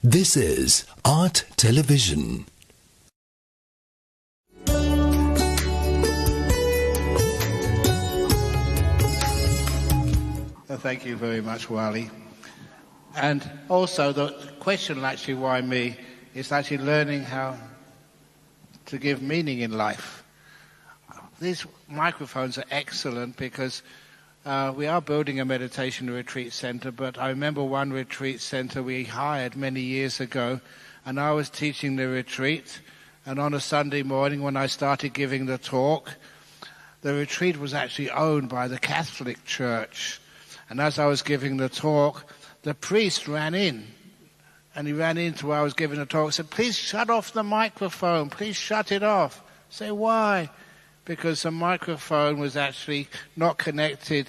This is Art Television. Thank you very much, Wally. And also the question actually, why me, is actually learning how to give meaning in life. These microphones are excellent because we are building a meditation retreat center, but I remember one retreat center we hired many years ago, and I was teaching the retreat, and on a Sunday morning when I started giving the talk, the retreat was actually owned by the Catholic Church. And as I was giving the talk, the priest ran in, and he ran into where I was giving the talk and said, "Please shut off the microphone, please shut it off." I say, "Why?" Because the microphone was actually not connected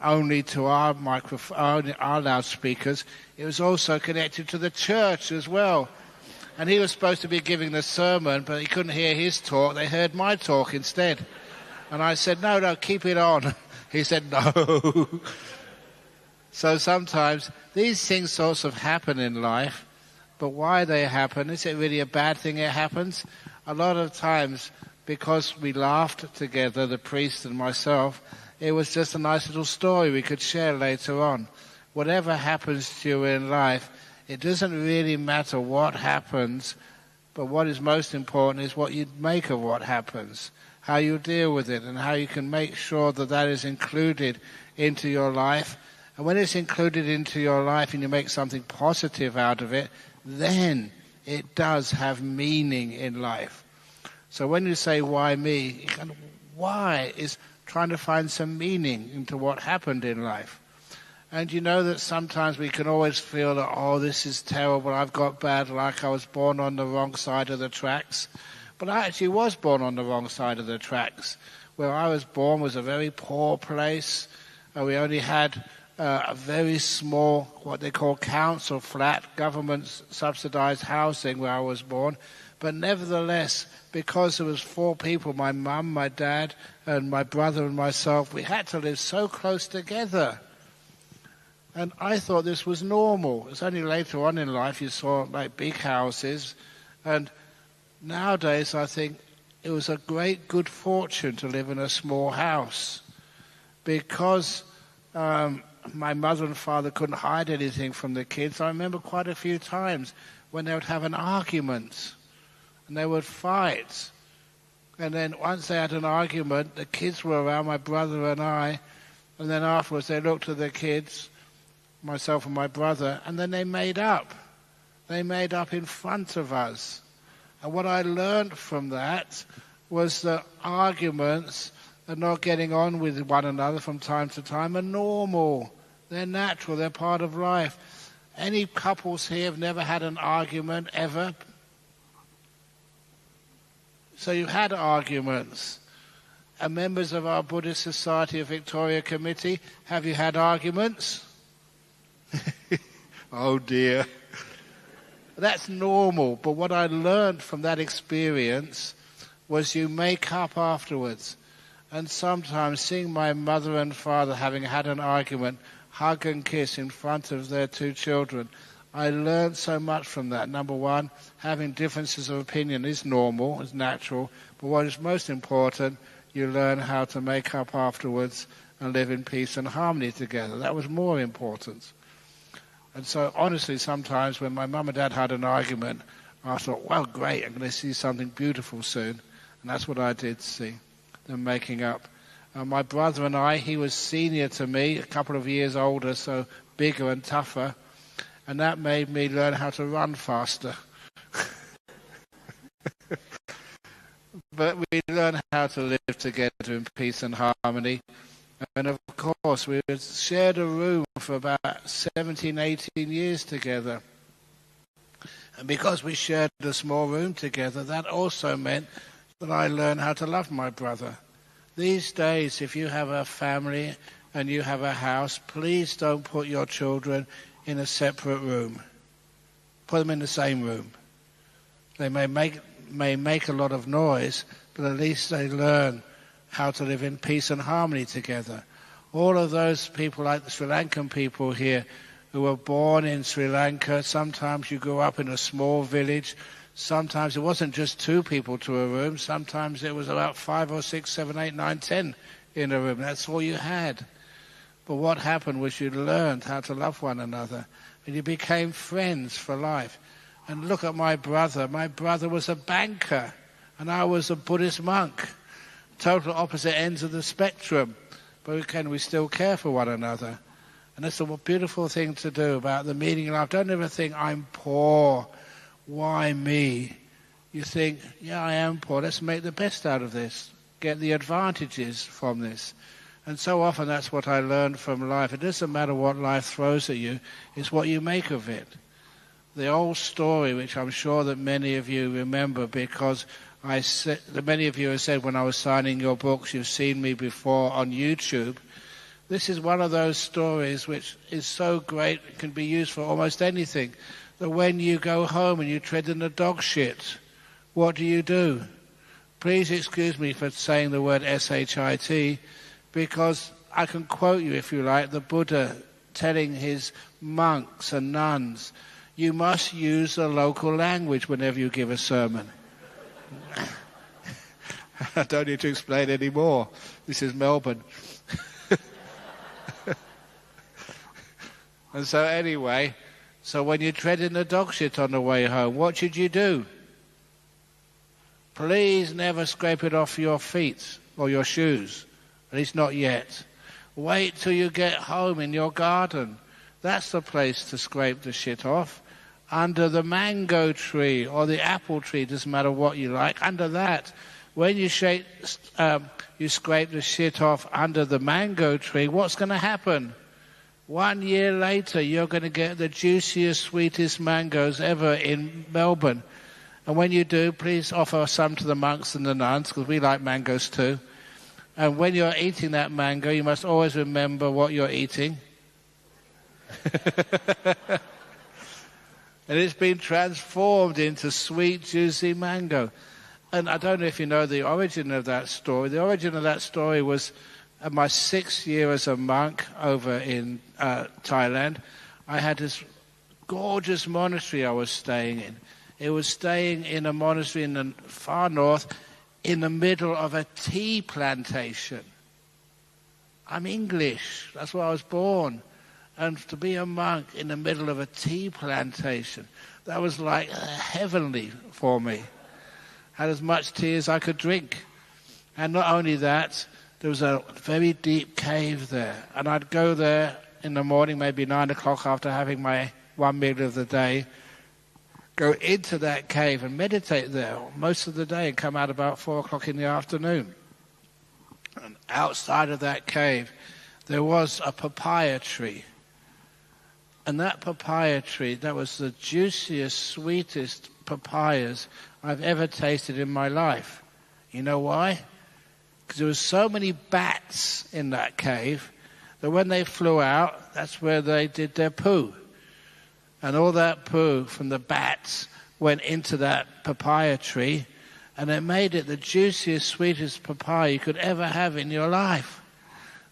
only to our microphone, our loudspeakers, it was also connected to the church as well. And he was supposed to be giving the sermon, but he couldn't hear his talk, they heard my talk instead. And I said, no, keep it on. He said, no. So sometimes these things sort of happen in life, but why they happen, is it really a bad thing it happens? A lot of times, because we laughed together, the priest and myself, it was just a nice little story we could share later on. Whatever happens to you in life, it doesn't really matter what happens, but what is most important is what you make of what happens, how you deal with it, and how you can make sure that that is included into your life. And when it's included into your life and you make something positive out of it, then it does have meaning in life. So when you say, why me? Why is trying to find some meaning into what happened in life. And you know that sometimes we can always feel that, oh, this is terrible, I've got bad luck, I was born on the wrong side of the tracks. But I actually was born on the wrong side of the tracks. Where I was born was a very poor place. We only had a very small, what they call council flat, government-subsidized housing where I was born. But nevertheless, because there was 4 people, my mum, my dad, and my brother and myself, we had to live so close together. And I thought this was normal. It's only later on in life you saw like big houses. And nowadays I think it was a great good fortune to live in a small house. Because my mother and father couldn't hide anything from the kids. I remember quite a few times when they would have an argument. And they would fight. And then once they had an argument, the kids were around, my brother and I, and then afterwards they looked at the kids, myself and my brother, and then they made up. They made up in front of us. And what I learned from that was that arguments and not getting on with one another from time to time are normal. They're natural, they're part of life. Any couples here have never had an argument, ever? So you had arguments. And members of our Buddhist Society of Victoria Committee, have you had arguments? Oh dear. That's normal, but what I learned from that experience was you make up afterwards. And sometimes seeing my mother and father having had an argument, hug and kiss in front of their 2 children, I learned so much from that. Number one, having differences of opinion is normal, is natural, but what is most important, you learn how to make up afterwards and live in peace and harmony together. That was more important. And so honestly, sometimes when my mum and dad had an argument, I thought, well, great, I'm going to see something beautiful soon. And that's what I did see, them making up. My brother and I, he was senior to me, a couple of years older, so bigger and tougher. And that made me learn how to run faster. But we learned how to live together in peace and harmony. And of course, we shared a room for about 17, 18 years together. And because we shared a small room together, that also meant that I learned how to love my brother. These days, if you have a family and you have a house, please don't put your children in a separate room. Put them in the same room. They may make a lot of noise, but at least they learn how to live in peace and harmony together. All of those people, like the Sri Lankan people here, who were born in Sri Lanka. Sometimes you grew up in a small village. Sometimes it wasn't just 2 people to a room. Sometimes it was about 5 or 6, 7, 8, 9, 10 in a room. That's all you had. But what happened was you learned how to love one another, and you became friends for life. And look at my brother. My brother was a banker, and I was a Buddhist monk. Total opposite ends of the spectrum. But can we still care for one another? And that's a beautiful thing to do about the meaning of life. Don't ever think, I'm poor. Why me? You think, yeah, I am poor. Let's make the best out of this. Get the advantages from this. And so often that's what I learned from life. It doesn't matter what life throws at you. It's what you make of it. The old story, which I'm sure that many of you remember, because many of you have said when I was signing your books, you've seen me before on YouTube. This is one of those stories which is so great, it can be used for almost anything. That when you go home and you tread in the dog shit, what do? Please excuse me for saying the word S-H-I-T, because I can quote you, if you like, the Buddha telling his monks and nuns, you must use the local language whenever you give a sermon. I don't need to explain any more. This is Melbourne. And so anyway, so when you tread in the dog shit on the way home, what should you do? Please never scrape it off your feet or your shoes. At least not yet. Wait till you get home in your garden. That's the place to scrape the shit off. Under the mango tree or the apple tree, doesn't matter what you like, under that. When you scrape the shit off under the mango tree, what's going to happen? 1 year later, you're going to get the juiciest, sweetest mangoes ever in Melbourne. And when you do, please offer some to the monks and the nuns, because we like mangoes too. And when you're eating that mango, you must always remember what you're eating. And it's been transformed into sweet, juicy mango. And I don't know if you know the origin of that story. The origin of that story was my 6th year as a monk over in Thailand. I had this gorgeous monastery I was staying in. It was staying in a monastery in the far north in the middle of a tea plantation. I'm English. That's where I was born. And to be a monk in the middle of a tea plantation, that was like heavenly for me. Had as much tea as I could drink. And not only that, there was a very deep cave there. And I'd go there in the morning, maybe 9 o'clock after having my one meal of the day, go into that cave and meditate there most of the day and come out about 4 o'clock in the afternoon. And outside of that cave, there was a papaya tree. And that papaya tree, that was the juiciest, sweetest papayas I've ever tasted in my life. You know why? Because there were so many bats in that cave that when they flew out, that's where they did their poo. And all that poo from the bats went into that papaya tree, and it made it the juiciest, sweetest papaya you could ever have in your life.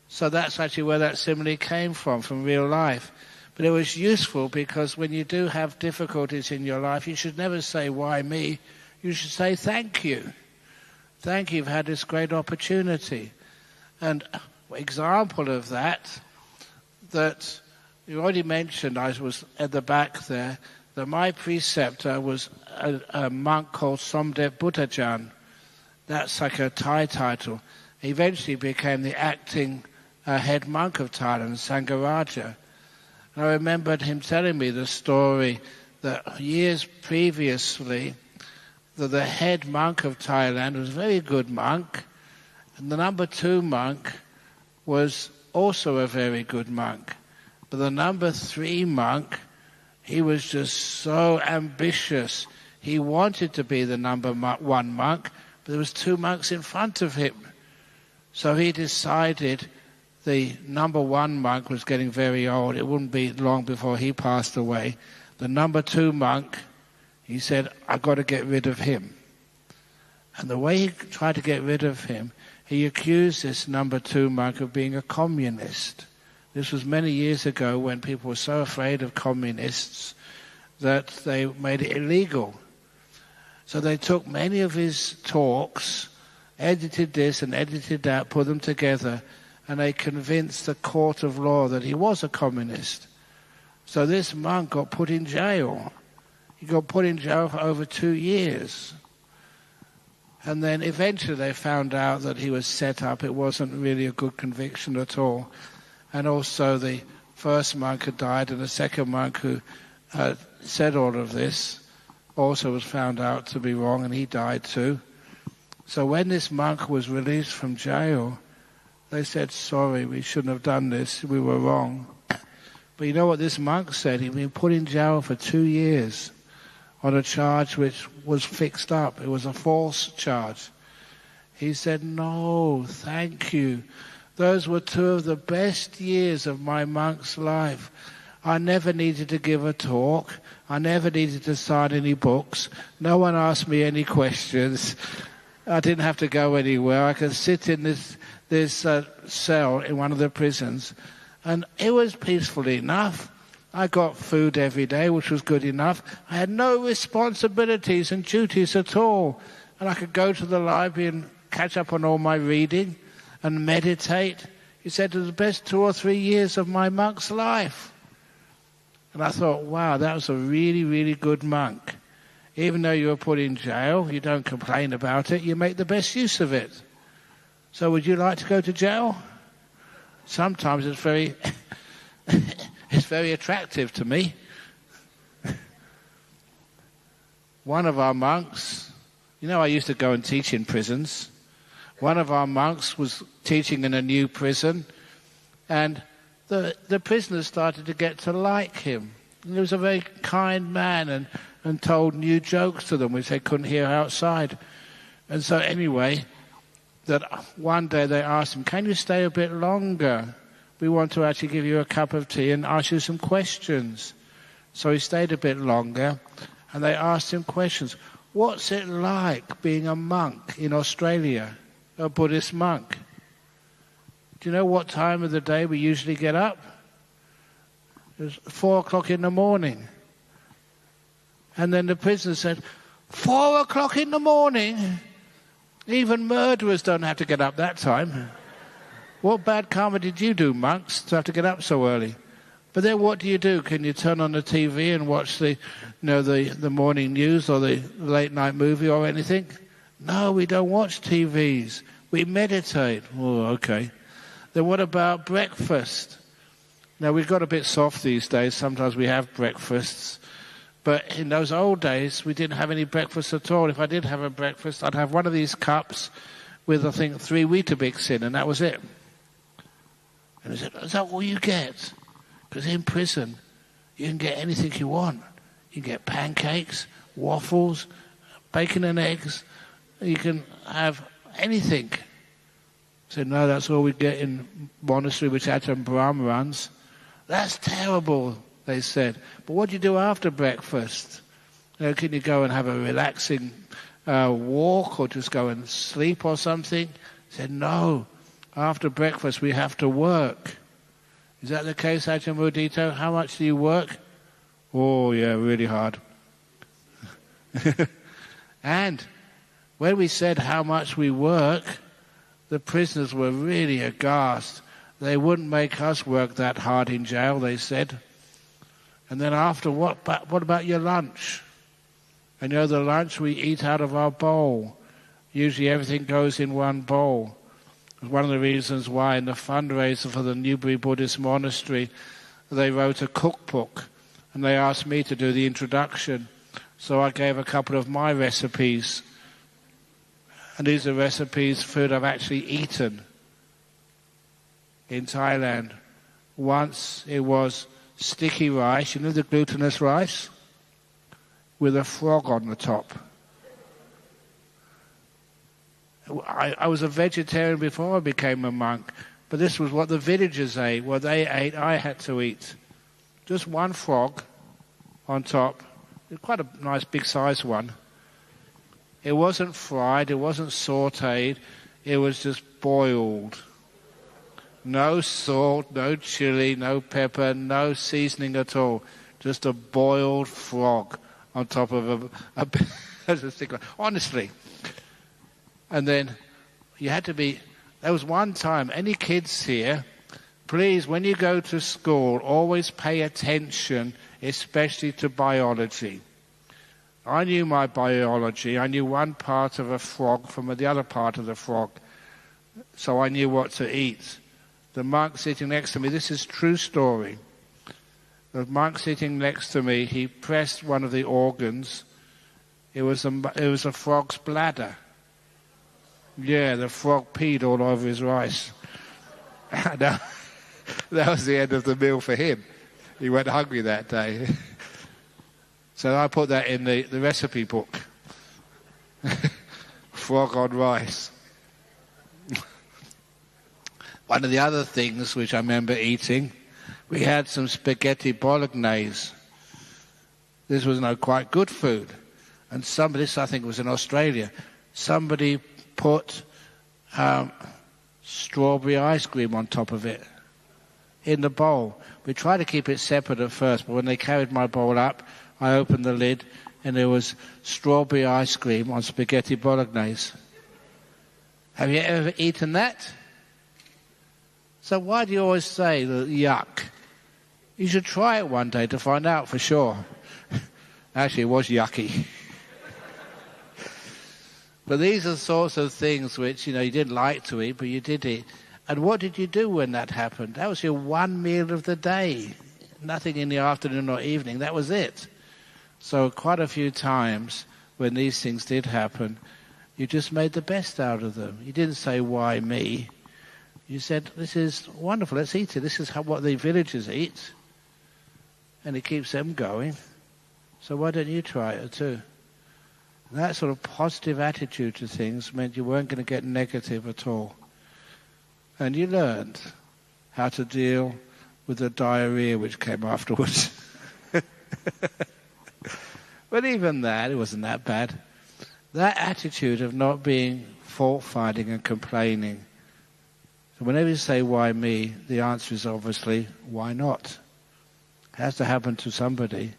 So that's actually where that simile came from real life. But it was useful because when you do have difficulties in your life, you should never say, why me? You should say, thank you. Thank you, you've had this great opportunity. And example of that you already mentioned, I was at the back there, that my preceptor was a monk called Somdet Buddhajan. That's like a Thai title. He eventually became the acting head monk of Thailand, Sangaraja. And I remembered him telling me the story that years previously, that the head monk of Thailand was a very good monk, and the number 2 monk was also a very good monk. But the number 3 monk, he was just so ambitious. He wanted to be the number 1 monk, but there was 2 monks in front of him. So he decided the number 1 monk was getting very old. It wouldn't be long before he passed away. The number 2 monk, he said, I've got to get rid of him. And the way he tried to get rid of him, he accused this number 2 monk of being a communist. This was many years ago when people were so afraid of communists that they made it illegal. So they took many of his talks, edited this and edited that, put them together, and they convinced the court of law that he was a communist. So this monk got put in jail. He got put in jail for over 2 years. And then eventually they found out that he was set up. It wasn't really a good conviction at all. And also the first monk had died, and the second monk who said all of this also was found out to be wrong, and he died too. So when this monk was released from jail, they said, sorry, we shouldn't have done this, we were wrong. But you know what this monk said? He'd been put in jail for 2 years on a charge which was fixed up. It was a false charge. He said, no, thank you. Those were 2 of the best years of my monk's life. I never needed to give a talk. I never needed to sign any books. No one asked me any questions. I didn't have to go anywhere. I could sit in this cell in one of the prisons, and it was peaceful enough. I got food every day, which was good enough. I had no responsibilities and duties at all. And I could go to the library and catch up on all my reading and meditate. He said it was the best 2 or 3 years of my monk's life. And I thought, wow, that was a really, really good monk. Even though you were put in jail, you don't complain about it, you make the best use of it. So would you like to go to jail? Sometimes it's very... it's very attractive to me. One of our monks, you know, I used to go and teach in prisons. One of our monks was teaching in a new prison, and the prisoners started to get to like him. He was a very kind man and told new jokes to them which they couldn't hear outside. And so anyway, that one day they asked him, can you stay a bit longer? We want to actually give you a cup of tea and ask you some questions. So he stayed a bit longer, and they asked him questions. What's it like being a monk in Australia, a Buddhist monk? Do you know what time of the day we usually get up? It was 4 o'clock in the morning. And then the prisoner said, 4 o'clock in the morning? Even murderers don't have to get up that time. What bad karma did you do, monks, to have to get up so early? But then what do you do? Can you turn on the TV and watch the morning news or the late night movie or anything? No, we don't watch TVs. We meditate. Oh, okay. Then what about breakfast? Now, we've got a bit soft these days. Sometimes we have breakfasts. But in those old days, we didn't have any breakfast at all. If I did have a breakfast, I'd have one of these cups with, I think, 3 Weetabix in, and that was it. And he said, is that all you get? Because in prison, you can get anything you want. You can get pancakes, waffles, bacon and eggs. You can have anything. I said, no, that's all we get in monastery which Ajahn Brahm runs. That's terrible, they said. But what do you do after breakfast? Can you go and have a relaxing walk or just go and sleep or something? He said, no. After breakfast, we have to work. Is that the case, Ajahn Mudito? How much do you work? Oh, yeah, really hard. And when we said how much we work, the prisoners were really aghast. They wouldn't make us work that hard in jail, they said. And then after, what about your lunch? And you know, the lunch we eat out of our bowl. Usually everything goes in one bowl. One of the reasons why in the fundraiser for the Newbury Buddhist Monastery, they wrote a cookbook, and they asked me to do the introduction. So I gave a couple of my recipes. And these are recipes, food I've actually eaten in Thailand. Once it was sticky rice, you know the glutinous rice? With a frog on the top. I was a vegetarian before I became a monk, but this was what the villagers ate. What they ate, I had to eat. Just one frog on top. Quite a nice big size one. It wasn't fried, it wasn't sautéed, it was just boiled. No salt, no chili, no pepper, no seasoning at all. Just a boiled frog on top of a stick. Honestly. And then you had to be... There was one time, any kids here, please, when you go to school, always pay attention, especially to biology. I knew my biology. I knew one part of a frog from the other part of the frog. So I knew what to eat. The monk sitting next to me, this is true story. The monk sitting next to me, he pressed one of the organs. It was a frog's bladder. Yeah, the frog peed all over his rice. That was the end of the meal for him. He went hungry that day. So I put that in the recipe book. Frog on rice. One of the other things which I remember eating, we had some spaghetti bolognese. This was quite good food. And this I think was in Australia, somebody put strawberry ice cream on top of it in the bowl. We tried to keep it separate at first, but when they carried my bowl up, I opened the lid and there was strawberry ice cream on spaghetti bolognese. Have you ever eaten that? So why do you always say yuck? You should try it one day to find out for sure. Actually, it was yucky. But these are the sorts of things which, you didn't like to eat, but you did eat. And what did you do when that happened? That was your one meal of the day. Nothing in the afternoon or evening. That was it. So quite a few times when these things did happen, you just made the best out of them. You didn't say, why me? You said, this is wonderful, let's eat it. This is what the villagers eat. And it keeps them going. So why don't you try it too? And that sort of positive attitude to things meant you weren't going to get negative at all. And you learned how to deal with the diarrhea which came afterwards. But even that, it wasn't that bad. That attitude of not being fault-finding and complaining. So whenever you say, why me, the answer is obviously, why not? It has to happen to somebody.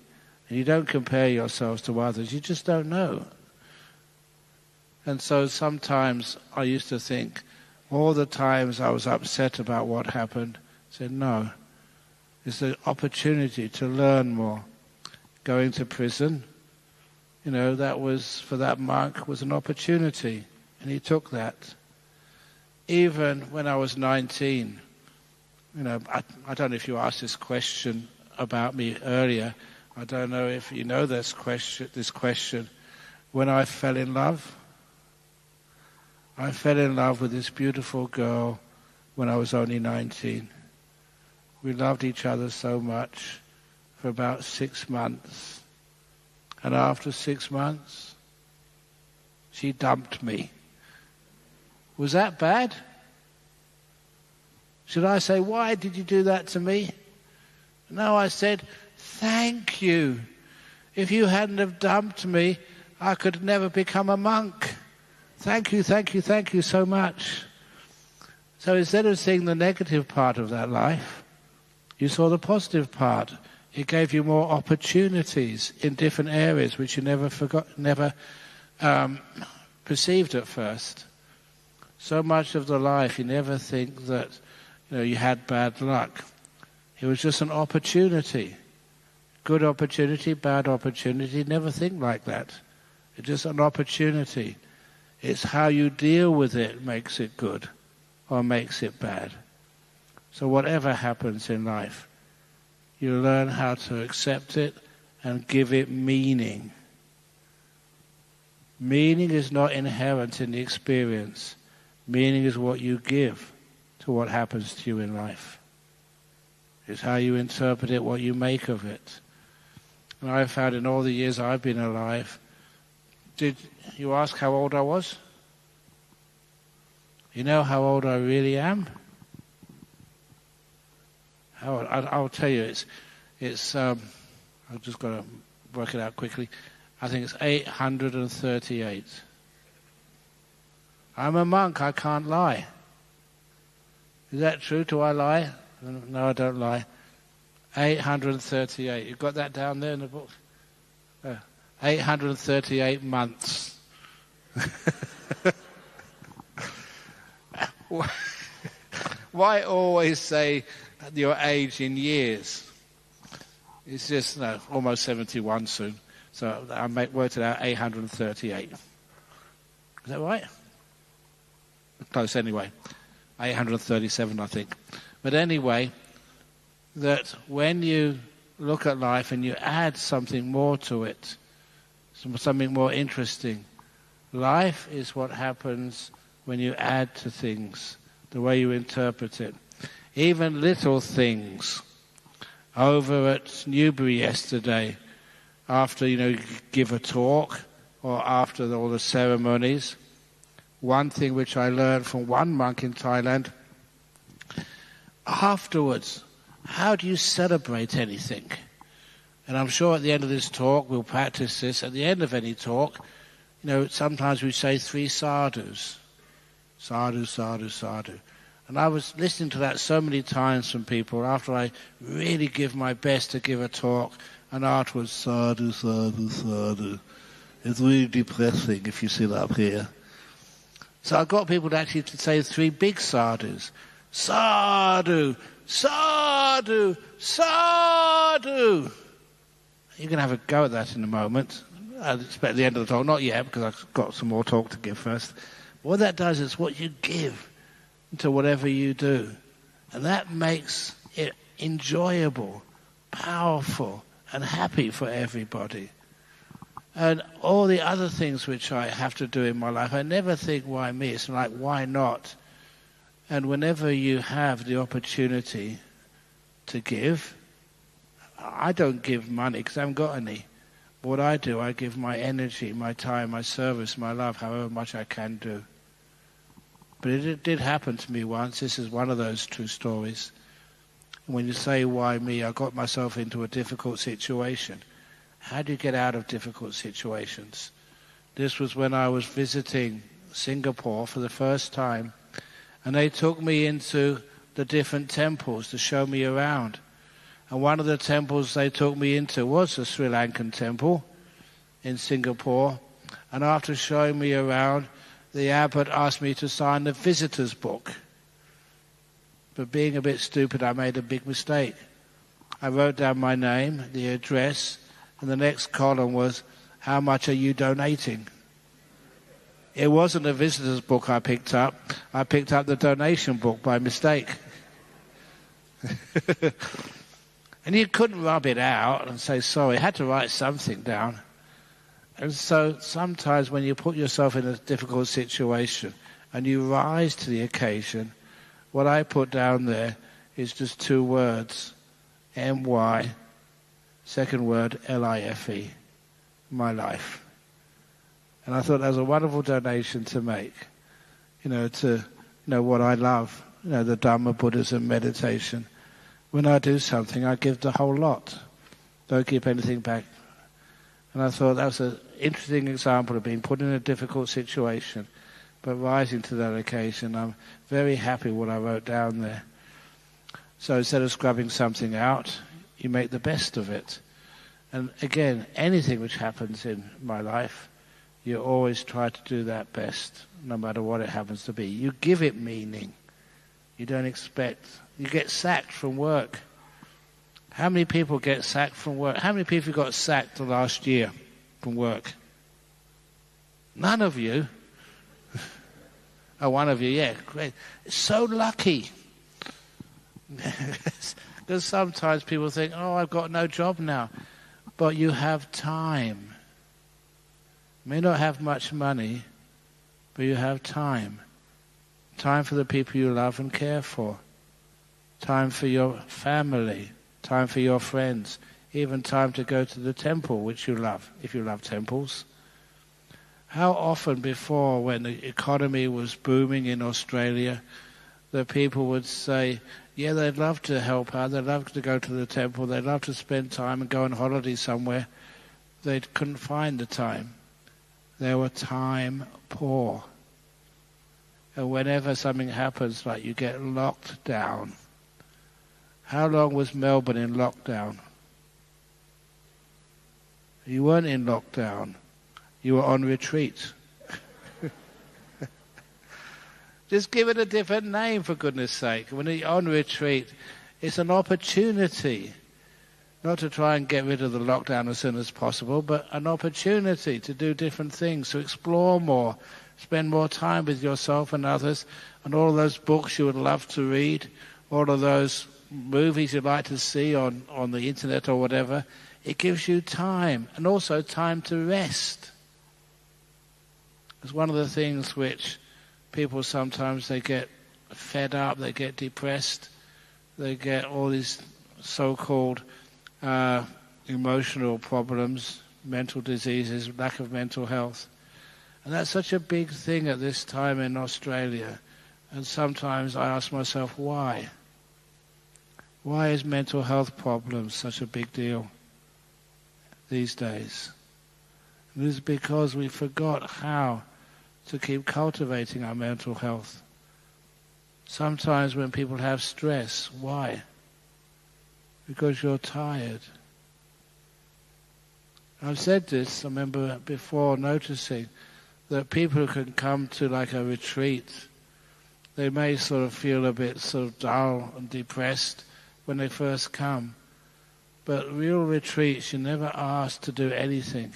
And you don't compare yourselves to others. You just don't know. And so sometimes I used to think, all the times I was upset about what happened, I said, no. It's an opportunity to learn more. Going to prison, that was, for that monk, was an opportunity. And he took that. Even when I was 19, I don't know if you asked this question about me earlier. I don't know if you know this question. When I fell in love with this beautiful girl when I was only 19. We loved each other so much for about 6 months. And after 6 months, she dumped me. Was that bad? Should I say, why did you do that to me? No, I said, thank you. If you hadn't have dumped me, I could never become a monk. Thank you, thank you, thank you so much. So instead of seeing the negative part of that life, you saw the positive part. It gave you more opportunities in different areas which you never perceived at first. So much of the life, you never think that you had bad luck. It was just an opportunity. Good opportunity, bad opportunity. Never think like that. It's just an opportunity. It's how you deal with it makes it good or makes it bad. So whatever happens in life, you learn how to accept it and give it meaning. Meaning is not inherent in the experience. Meaning is what you give to what happens to you in life. It's how you interpret it, what you make of it. And I've found in all the years I've been alive, did you ask how old I was? You know how old I really am? I'll tell you, it's I've just got to work it out quickly. I think it's 838. I'm a monk, I can't lie. Is that true? Do I lie? No, I don't lie. 838. You've got that down there in the book? 838 months. Why always say your age in years? It's just almost 71 soon. So I worked it out, 838. Is that right? Close anyway. 837, I think. But anyway, that when you look at life and you add something more to it, something more interesting, life is what happens when you add to things, the way you interpret it. Even little things. Over at Newbury yesterday, after, you give a talk, or after all the ceremonies, one thing which I learned from one monk in Thailand, afterwards, how do you celebrate anything? And I'm sure at the end of this talk, we'll practice this. At the end of any talk, sometimes we say 3 sadhus. Sadhu, sadhu, sadhu. And I was listening to that so many times from people after I really give my best to give a talk, and afterwards, sadhu, sadhu, sadhu. It's really depressing if you sit up here. So I got people to actually say 3 big sadhus. Sadhu, sadhu, sadhu. You can have a go at that in a moment. I expect the end of the talk, not yet, because I've got some more talk to give first. What that does is what you give to whatever you do. And that makes it enjoyable, powerful, and happy for everybody. And all the other things which I have to do in my life, I never think, why me? It's like, why not? And whenever you have the opportunity to give, I don't give money because I haven't got any. What I do, I give my energy, my time, my service, my love, however much I can do. But it did happen to me once. This is one of those true stories. When you say, why me? I got myself into a difficult situation. How do you get out of difficult situations? This was when I was visiting Singapore for the first time, and they took me into the different temples to show me around. And one of the temples they took me into was the Sri Lankan temple in Singapore. And after showing me around, the abbot asked me to sign the visitor's book. But being a bit stupid, I made a big mistake. I wrote down my name, the address, and the next column was, how much are you donating? It wasn't a visitor's book I picked up. I picked up the donation book by mistake. And you couldn't rub it out and say sorry. You had to write something down. And so sometimes when you put yourself in a difficult situation and you rise to the occasion, what I put down there is just 2 words, M-Y, second word, L-I-F-E, my life. And I thought that was a wonderful donation to make, to what I love, the Dhamma, Buddhism, meditation. When I do something, I give the whole lot. Don't keep anything back. And I thought that was an interesting example of being put in a difficult situation, but rising to that occasion. I'm very happy what I wrote down there. So instead of scrubbing something out, you make the best of it. And again, anything which happens in my life, you always try to do that best, no matter what it happens to be. You give it meaning. You don't expect. You get sacked from work. How many people get sacked from work? How many people got sacked the last year from work? None of you. Oh, one of you, yeah, great. So lucky. Because sometimes people think, oh, I've got no job now. But you have time. You may not have much money, but you have time. Time for the people you love and care for. Time for your family. Time for your friends. Even time to go to the temple, which you love, if you love temples. How often before, when the economy was booming in Australia, the people would say, yeah, they'd love to help out, they'd love to go to the temple, they'd love to spend time and go on holiday somewhere. They couldn't find the time. They were time poor. And whenever something happens, like you get locked down. How long was Melbourne in lockdown? You weren't in lockdown. You were on retreat. Just give it a different name, for goodness sake. When you're on retreat, it's an opportunity, not to try and get rid of the lockdown as soon as possible, but an opportunity to do different things, to explore more, spend more time with yourself and others, and all those books you would love to read, all of those movies you'd like to see on the internet or whatever. It gives you time, and also time to rest. It's one of the things which people sometimes, they get fed up, they get depressed, they get all these so-called emotional problems, mental diseases, lack of mental health. And that's such a big thing at this time in Australia. And sometimes I ask myself, why? Why is mental health problems such a big deal these days? It is because we forgot how to keep cultivating our mental health. Sometimes when people have stress, why? Because you're tired. I've said this, I remember before noticing that people who can come to like a retreat, they may sort of feel a bit sort of dull and depressed when they first come. But real retreats, you're never asked to do anything.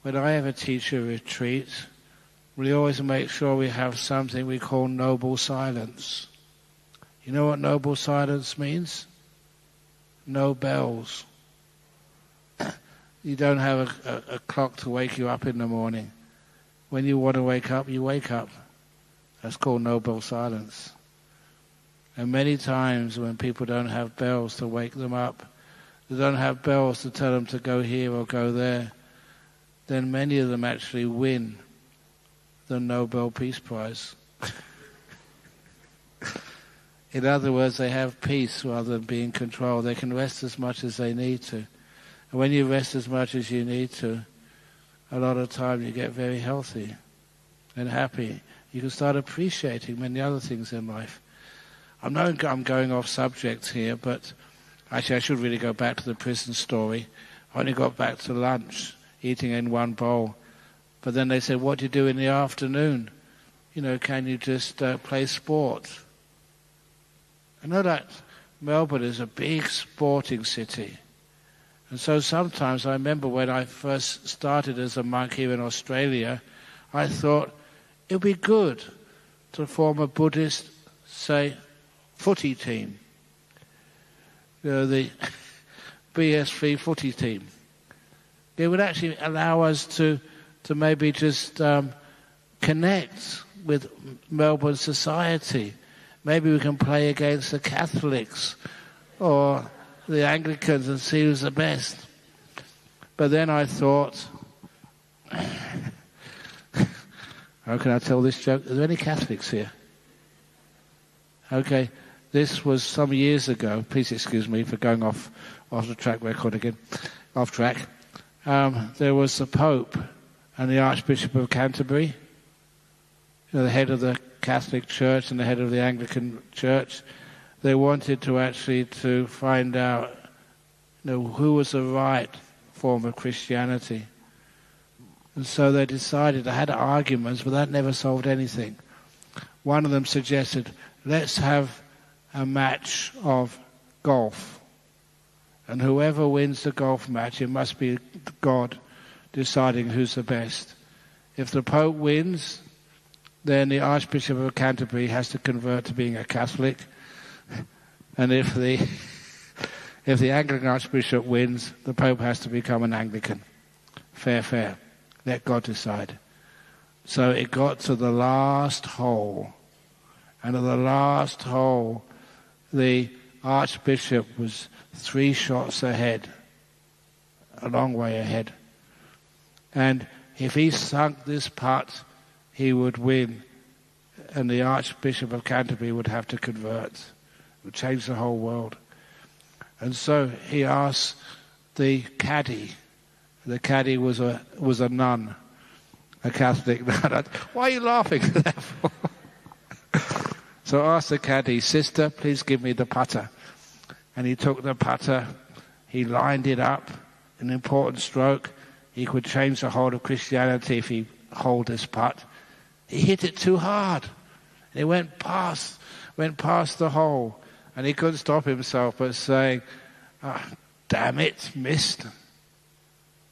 When I ever teach a retreat, we always make sure we have something we call noble silence. You know what noble silence means? No bells. You don't have a clock to wake you up in the morning. When you want to wake up, you wake up. That's called noble silence. And many times when people don't have bells to wake them up, they don't have bells to tell them to go here or go there, then many of them actually win the Nobel Peace Prize. In other words, they have peace rather than being controlled. They can rest as much as they need to. And when you rest as much as you need to, a lot of time you get very healthy and happy. You can start appreciating many other things in life. I know I'm going off subject here, but actually I should really go back to the prison story. I only got back to lunch, eating in one bowl. But then they said, what do you do in the afternoon? You know, can you just play sport? I know that Melbourne is a big sporting city. And so sometimes I remember when I first started as a monk here in Australia, I thought it would be good to form a Buddhist, say, footy team. You know, the BS3 footy team. It would actually allow us to maybe just connect with Melbourne society. Maybe we can play against the Catholics or the Anglicans and see who's the best. But then I thought, how can I tell this joke? Are there any Catholics here? Okay, this was some years ago. Please excuse me for going off the track record again. Off track. There was the Pope and the Archbishop of Canterbury, you know, the head of the Catholic Church and the head of the Anglican Church. They wanted to actually to find out, you know, who was the right form of Christianity. And so they decided, they had arguments, but that never solved anything. One of them suggested, let's have a match of golf. And whoever wins the golf match, it must be God deciding who's the best. If the Pope wins, then the Archbishop of Canterbury has to convert to being a Catholic. And if the Anglican Archbishop wins, the Pope has to become an Anglican. Fair. Let God decide. So it got to the last hole. And at the last hole, the Archbishop was 3 shots ahead. A long way ahead. And if he sunk this putt, he would win. And the Archbishop of Canterbury would have to convert. It would change the whole world. And so he asked the caddy. The caddy was a nun, a Catholic nun. Why are you laughing at that for? So I asked the caddy, "Sister, please give me the putter." And he took the putter, he lined it up, an important stroke. He could change the whole of Christianity if he hold this putt. He hit it too hard. And it went past the hole. And he couldn't stop himself but saying, "Oh, damn it, missed."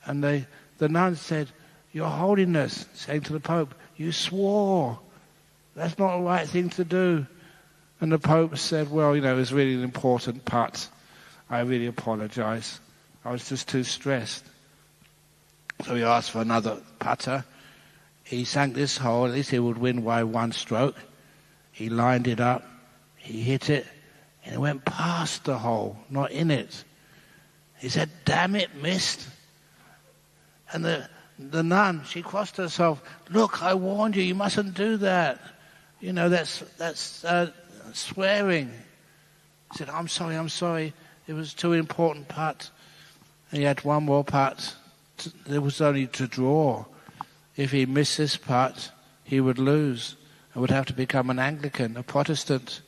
And the nun said, "Your Holiness," saying to the Pope, "you swore. That's not the right thing to do." And the Pope said, "Well, it was really an important putt. I really apologize. I was just too stressed." So he asked for another putter. He sank this hole. At least he would win by one stroke. He lined it up. He hit it. And it went past the hole, not in it. He said, "Damn it, missed." And the nun, she crossed herself. "Look, I warned you. You mustn't do that. That's swearing." He said, I'm sorry. It was too important putt." And he had one more putt. There was only to draw. If he missed this putt, he would lose and would have to become an Anglican, a Protestant.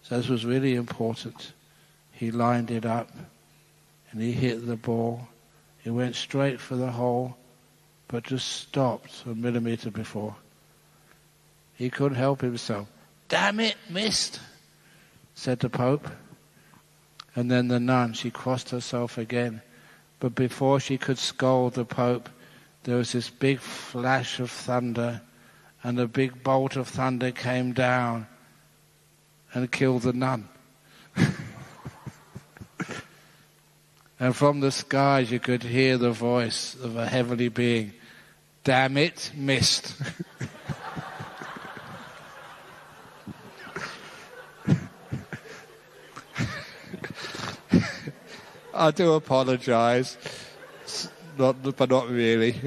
So this was really important. He lined it up and he hit the ball. It went straight for the hole, but just stopped a millimetre before. He couldn't help himself. "Damn it, missed," said the Pope. And then the nun, she crossed herself again. But before she could scold the Pope, there was this big flash of thunder, and a big bolt of thunder came down and killed the nun. And from the skies you could hear the voice of a heavenly being, "Damn it, missed." I do apologise, but not really.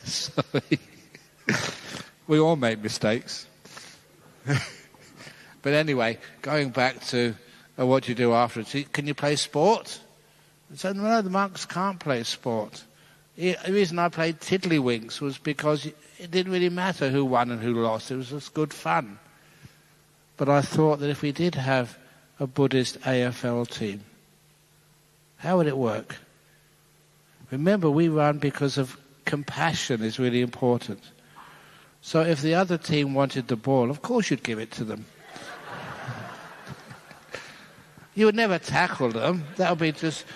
Sorry. We all make mistakes. But anyway, going back to what you do afterwards. Can you play sport? So no, the monks can't play sport. The reason I played tiddlywinks was because it didn't really matter who won and who lost. It was just good fun. But I thought that if we did have a Buddhist AFL team, how would it work? Remember, we run because of compassion is really important. So if the other team wanted the ball, of course you'd give it to them. You would never tackle them. That would be just,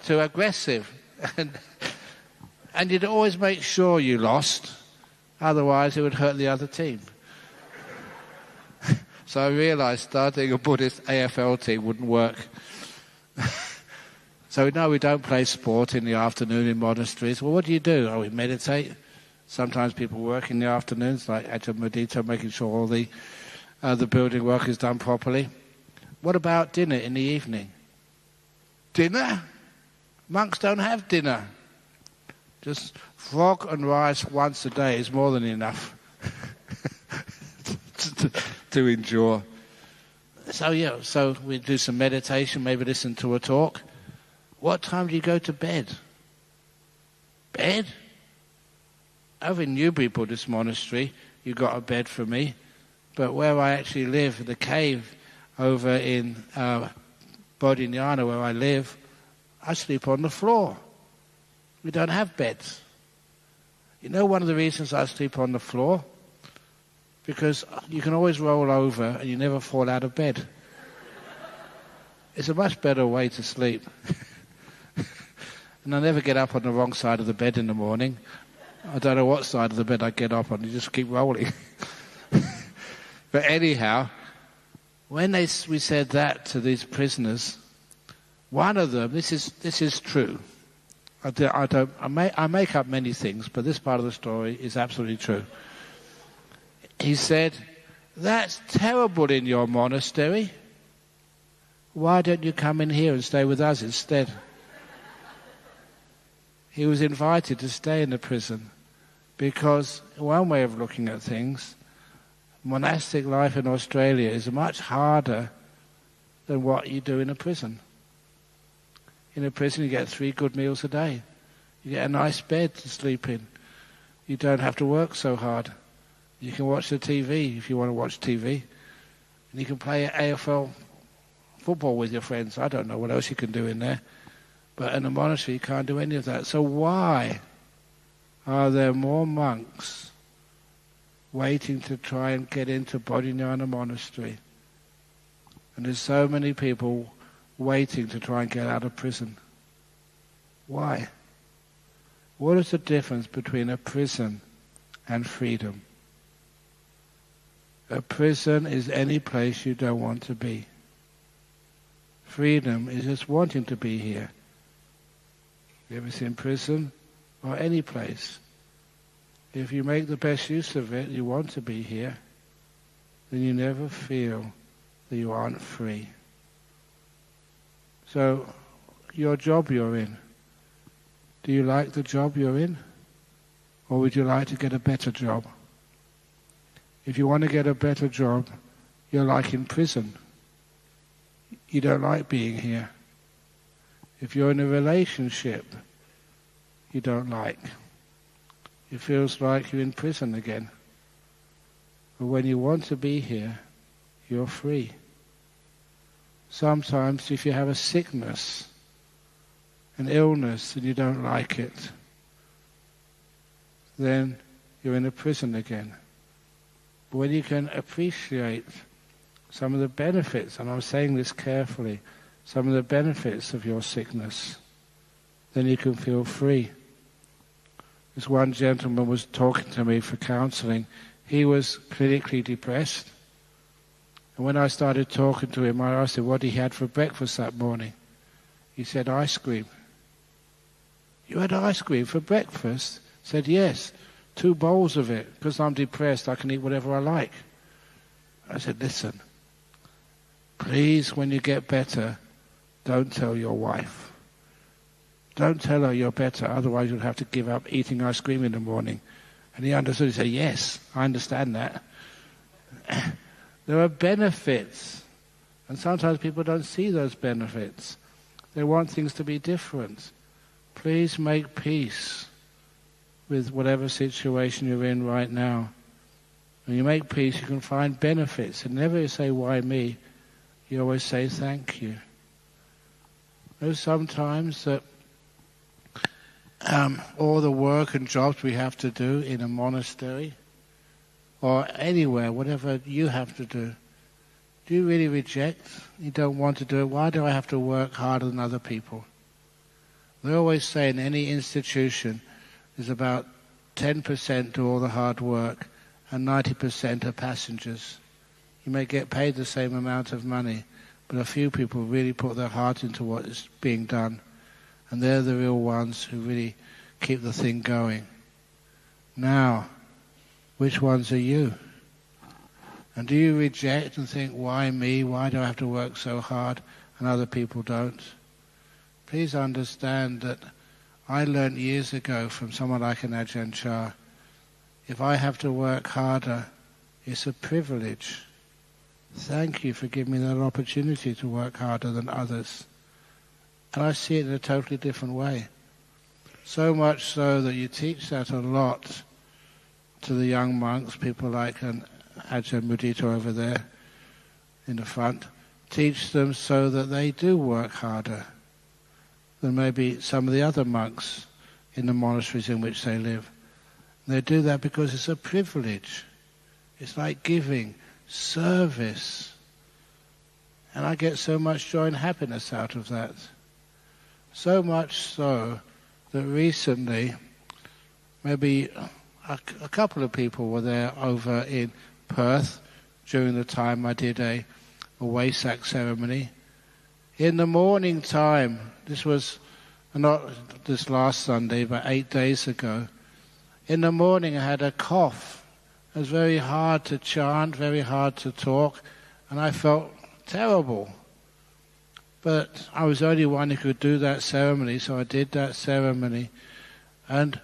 too aggressive. And you'd always make sure you lost. Otherwise, it would hurt the other team. So I realised starting a Buddhist AFL team wouldn't work. So no, we don't play sport in the afternoon in monasteries. Well, what do? Oh, we meditate. Sometimes people work in the afternoons, like Ajahn, making sure all the building work is done properly. What about dinner in the evening? Dinner? Monks don't have dinner. Just frog and rice once a day is more than enough to endure. So we do some meditation, maybe listen to a talk. What time do you go to bed? Bed? Over in Newbury Buddhist Monastery, you got a bed for me. But where I actually live, the cave over in Bodhinyana, where I live, I sleep on the floor. We don't have beds. You know one of the reasons I sleep on the floor? Because you can always roll over and you never fall out of bed. It's a much better way to sleep. And I never get up on the wrong side of the bed in the morning. I don't know what side of the bed I get up on. You just keep rolling. But anyhow, when we said that to these prisoners, one of them, this is true. I make up many things, but this part of the story is absolutely true. He said, "That's terrible in your monastery. Why don't you come in here and stay with us instead?" He was invited to stay in the prison because one way of looking at things, monastic life in Australia is much harder than what you do in a prison. In a prison you get 3 good meals a day. You get a nice bed to sleep in. You don't have to work so hard. You can watch the TV if you want to watch TV. And you can play AFL football with your friends. I don't know what else you can do in there. But in a monastery, you can't do any of that. So why are there more monks waiting to try and get into Bodhinyana monastery? And there's so many people waiting to try and get out of prison. Why? What is the difference between a prison and freedom? A prison is any place you don't want to be. Freedom is just wanting to be here. You ever seen prison? Or any place. If you make the best use of it, you want to be here, then you never feel that you aren't free. So, your job you're in, do you like the job you're in? Or would you like to get a better job? If you want to get a better job, you're like in prison. You don't like being here. If you're in a relationship you don't like, it feels like you're in prison again. But when you want to be here, you're free. Sometimes if you have a sickness, an illness, and you don't like it, then you're in a prison again. But when you can appreciate some of the benefits, and I'm saying this carefully, some of the benefits of your sickness, then you can feel free. This one gentleman was talking to me for counseling. He was clinically depressed. And when I started talking to him, I asked him what he had for breakfast that morning. He said, ice cream. You had ice cream for breakfast? I said, yes, 2 bowls of it. Because I'm depressed, I can eat whatever I like. I said, listen, please, when you get better, don't tell your wife. Don't tell her you're better, otherwise you'll have to give up eating ice cream in the morning. And he understood. He said, yes, I understand that. There are benefits. And sometimes people don't see those benefits. They want things to be different. Please make peace with whatever situation you're in right now. When you make peace, you can find benefits. And never you say, why me? You always say, thank you. There's sometimes that all the work and jobs we have to do in a monastery or anywhere, whatever you have to do you really reject? You don't want to do it? Why do I have to work harder than other people? They always say in any institution there's about 10% do all the hard work and 90% are passengers. You may get paid the same amount of money, but a few people really put their heart into what is being done. And they're the real ones who really keep the thing going. Now, which ones are you? And do you reject and think, why me? Why do I have to work so hard and other people don't? Please understand that I learned years ago from someone like an Ajahn, if I have to work harder, it's a privilege. Thank you for giving me that opportunity to work harder than others. And I see it in a totally different way. So much so that you teach that a lot to the young monks, people like an Ajahn Mudita over there in the front. Teach them so that they do work harder than maybe some of the other monks in the monasteries in which they live. And they do that because it's a privilege. It's like giving, service. And I get so much joy and happiness out of that. So much so that recently, maybe a couple of people were there over in Perth during the time I did a Waisak ceremony. In the morning time, this was not this last Sunday, but 8 days ago, in the morning I had a cough. It was very hard to chant, very hard to talk, and I felt terrible. But I was the only one who could do that ceremony, so I did that ceremony. And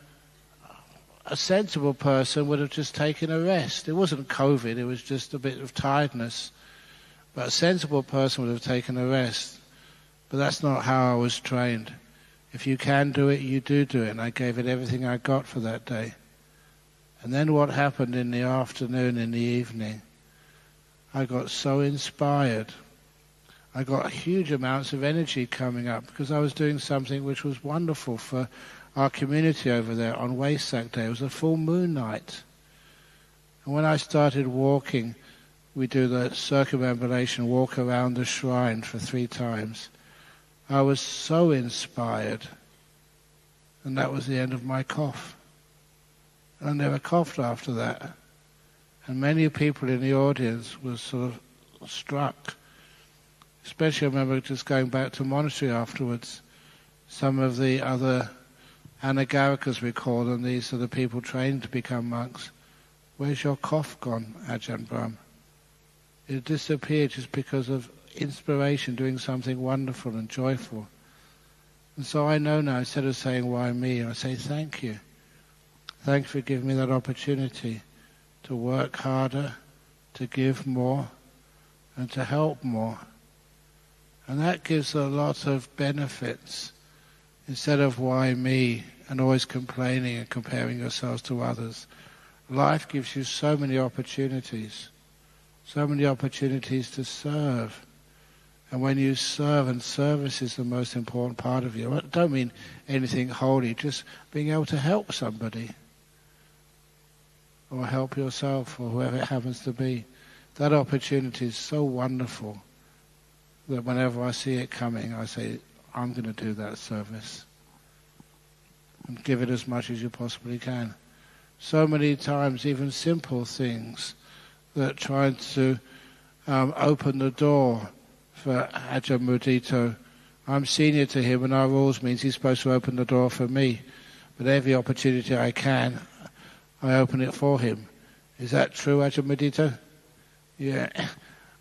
a sensible person would have just taken a rest. It wasn't COVID, it was just a bit of tiredness. But a sensible person would have taken a rest. But that's not how I was trained. If you can do it, you do it. And I gave it everything I got for that day. And then what happened in the afternoon, in the evening, I got so inspired. I got huge amounts of energy coming up because I was doing something which was wonderful for our community over there on Wesak Day. It was a full moon night. And when I started walking, we do the circumambulation, walk around the shrine for 3 times. I was so inspired. And that was the end of my cough. I never coughed after that. And many people in the audience were sort of struck. Especially I remember just going back to monastery afterwards. Some of the other anagarikas, we call them, these are the people trained to become monks. Where's your cough gone, Ajahn Brahm? It disappeared just because of inspiration, doing something wonderful and joyful. And so I know now, instead of saying, why me, I say, thank you. Thanks for giving me that opportunity to work harder, to give more, and to help more. And that gives a lot of benefits. Instead of why me, and always complaining and comparing yourselves to others. Life gives you so many opportunities to serve. And when you serve, and service is the most important part of you. I don't mean anything holy, just being able to help somebody. Or help yourself, or whoever it happens to be. That opportunity is so wonderful that whenever I see it coming, I say, I'm going to do that service. And give it as much as you possibly can. So many times, even simple things that try to open the door for Ajahn Mudito. I'm senior to him, and our rules means he's supposed to open the door for me. But every opportunity I can, I open it for him. Is that true, Ajahn Mudito? Yeah.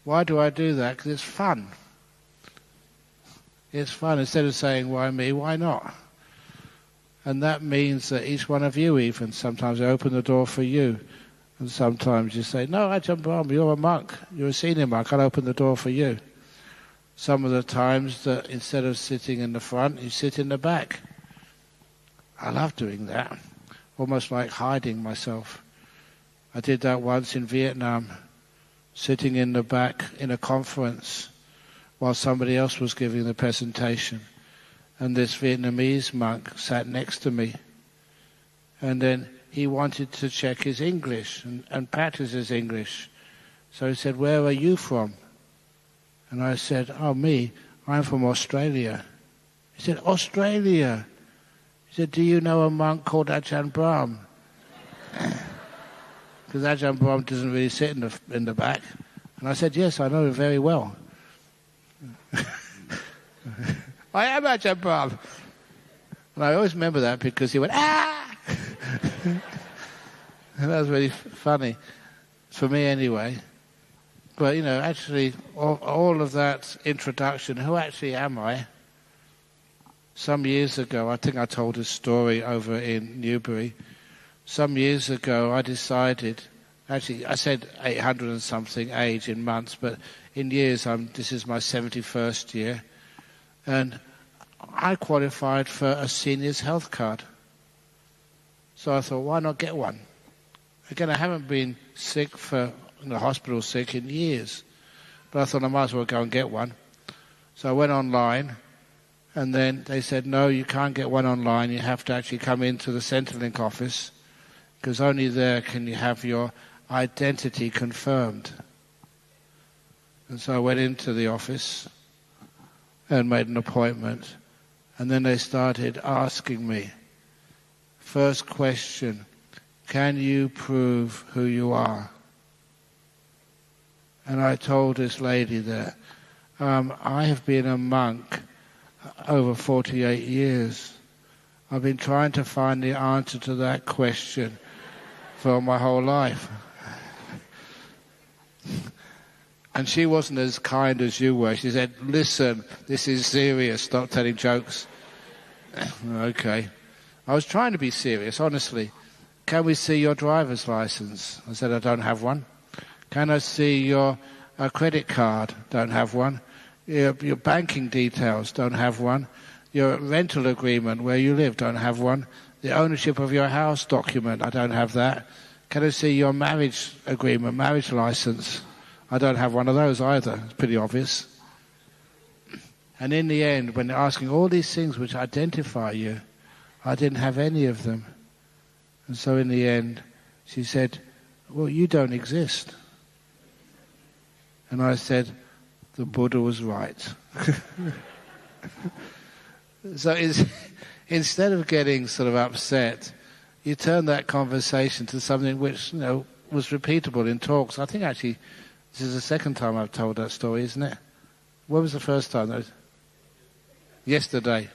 Why do I do that? Because it's fun. It's fun. Instead of saying, why me, why not? And that means that each one of you, even, sometimes I open the door for you. And sometimes you say, no, Ajahn Brahm, you're a monk. You're a senior monk. I'll open the door for you. Some of the times that instead of sitting in the front, you sit in the back. I love doing that. Almost like hiding myself. I did that once in Vietnam, sitting in the back in a conference while somebody else was giving the presentation. And this Vietnamese monk sat next to me. And then he wanted to check his English and practice his English. So he said, where are you from? And I said, oh, me, I'm from Australia. He said, Australia? He said, do you know a monk called Ajahn Brahm? Because Ajahn Brahm doesn't really sit in the back. And I said, yes, I know him very well. I am Ajahn Brahm. And I always remember that because he went, ah! And that was really funny, for me anyway. But, you know, actually, all of that introduction, who actually am I? Some years ago, I think I told a story over in Newbury. Some years ago, I decided, actually, I said 800 and something age in months, but in years, this is my 71st year. And I qualified for a senior's health card. So I thought, why not get one? Again, I haven't been sick in the hospital sick in years. But I thought I might as well go and get one. So I went online, and then they said, no, you can't get one online. You have to actually come into the Centrelink office, because only there can you have your identity confirmed. And so I went into the office and made an appointment. And then they started asking me, first question, can you prove who you are? And I told this lady that I have been a monk over 48 years. I've been trying to find the answer to that question for my whole life. And she wasn't as kind as you were. She said, listen, this is serious, stop telling jokes. Okay. I was trying to be serious, honestly. Can we see your driver's license? I said, I don't have one. Can I see your credit card? Don't have one. Your banking details? Don't have one. Your rental agreement where you live, don't have one. The ownership of your house document, I don't have that. Can I see your marriage agreement, marriage license? I don't have one of those either. It's pretty obvious. And in the end, when they're asking all these things which identify you, I didn't have any of them. And so in the end, she said, well, you don't exist. And I said, the Buddha was right. So instead of getting sort of upset, you turn that conversation to something which, was repeatable in talks. I think actually this is the second time I've told that story, isn't it? When was the first time? Yesterday.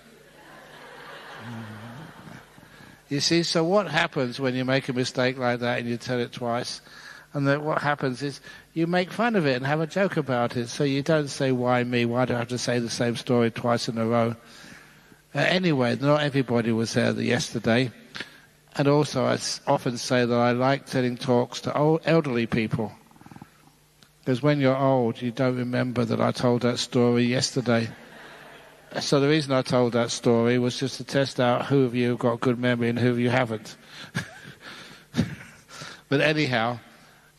You see, so what happens when you make a mistake like that and you tell it twice? And then what happens is you make fun of it and have a joke about it. So you don't say, why me? Why do I have to say the same story twice in a row? Anyway, not everybody was there yesterday. And also I often say that I like telling talks to elderly people. Because when you're old, you don't remember that I told that story yesterday. So the reason I told that story was just to test out who of you have got good memory and who of you haven't. But anyhow,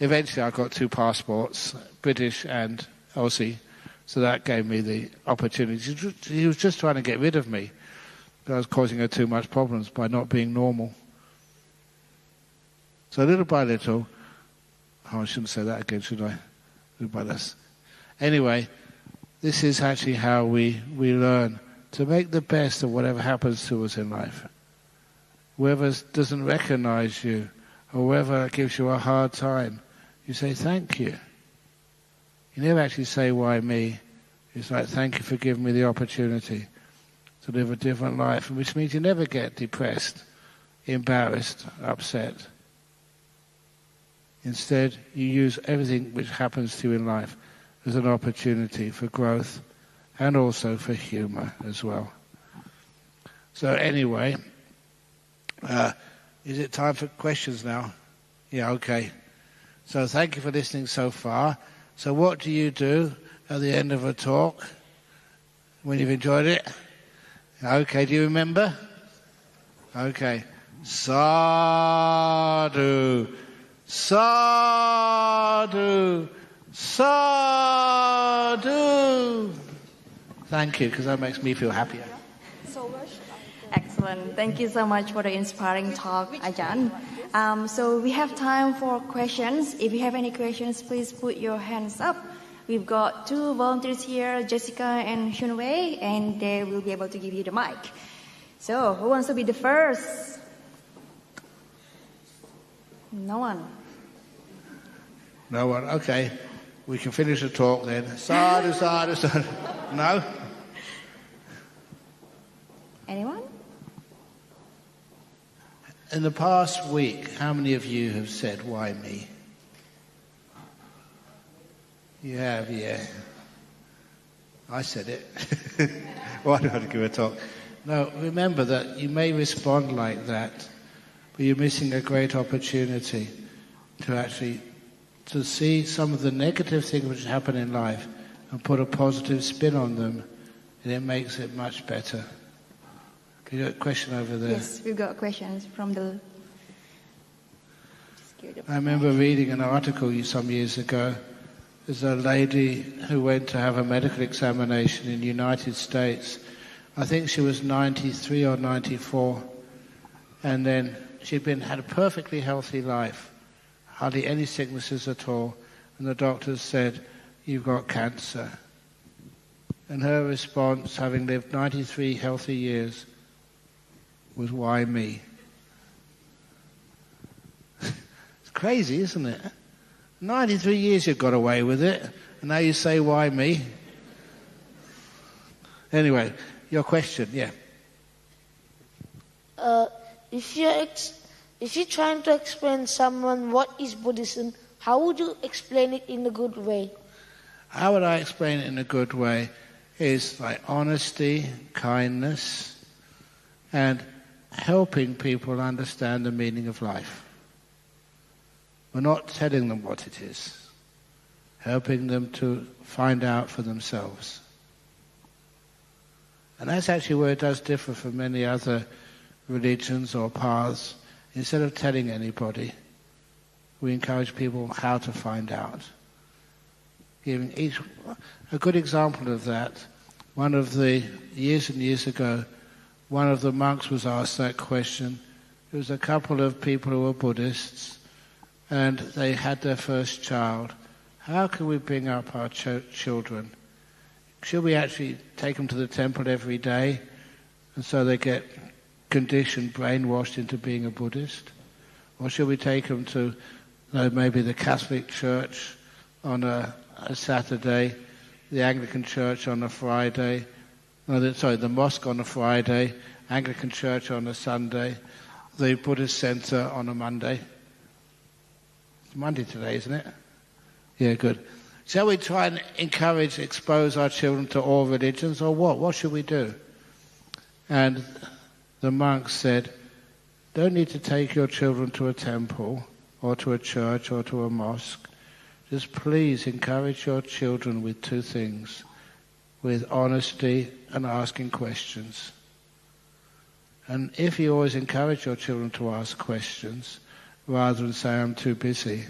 eventually I got 2 passports, British and Aussie. So that gave me the opportunity. He was just trying to get rid of me. I was causing her too much problems by not being normal. So little by little, I shouldn't say that again, should I? Little by less. Anyway, this is actually how we learn to make the best of whatever happens to us in life. Whoever doesn't recognize you, or whoever gives you a hard time, you say thank you. You never actually say, why me? It's like, thank you for giving me the opportunity to live a different life, which means you never get depressed, embarrassed, upset. Instead, you use everything which happens to you in life as an opportunity for growth and also for humor as well. So anyway, is it time for questions now? Yeah, okay. So thank you for listening so far. So what do you do at the end of a talk when you've enjoyed it? Okay, do you remember? Okay. Sadhu, sadhu, sadhu. Thank you, because that makes me feel happier. Excellent. Thank you so much for the inspiring talk, Ajahn. So we have time for questions. If you have any questions, please put your hands up. We've got 2 volunteers here, Jessica and Shunwei, and they will be able to give you the mic. So, who wants to be the first? No one. No one. Okay. We can finish the talk then. Sadhu, sadhu, sadhu. No? Anyone? In the past week, how many of you have said, why me? You have, yeah. I said it. Why do I have to give a talk? No, remember that you may respond like that, but you're missing a great opportunity to actually to see some of the negative things which happen in life and put a positive spin on them, and it makes it much better. You got a question over there? Yes, we've got questions from the... I remember reading an article some years ago. There's a lady who went to have a medical examination in the United States. I think she was 93 or 94. And then she'd had a perfectly healthy life, hardly any sicknesses at all. And the doctors said, you've got cancer. And her response, having lived 93 healthy years, was, why me? It's crazy, isn't it? 93 years you've got away with it, and now you say, why me? Anyway, your question, yeah. If you're trying to explain someone what is Buddhism, how would you explain it in a good way? How would I explain it in a good way? Is like honesty, kindness, and helping people understand the meaning of life. We're not telling them what it is, helping them to find out for themselves. And that's actually where it does differ from many other religions or paths. Instead of telling anybody, we encourage people how to find out. Giving each a good example of that, years and years ago, one of the monks was asked that question. It was a couple of people who were Buddhists, and they had their first child. How can we bring up our children? Should we actually take them to the temple every day, and so they get conditioned, brainwashed into being a Buddhist? Or should we take them to maybe the Catholic Church on a Saturday, the Anglican Church on a Friday, the mosque on a Friday, Anglican Church on a Sunday, the Buddhist Center on a Monday? It's Monday today, isn't it? Yeah, good. Shall we try and expose our children to all religions, or what? What should we do? And the monk said, don't need to take your children to a temple or to a church or to a mosque. Just please encourage your children with two things, with honesty and asking questions. And if you always encourage your children to ask questions, rather than say, I'm too busy,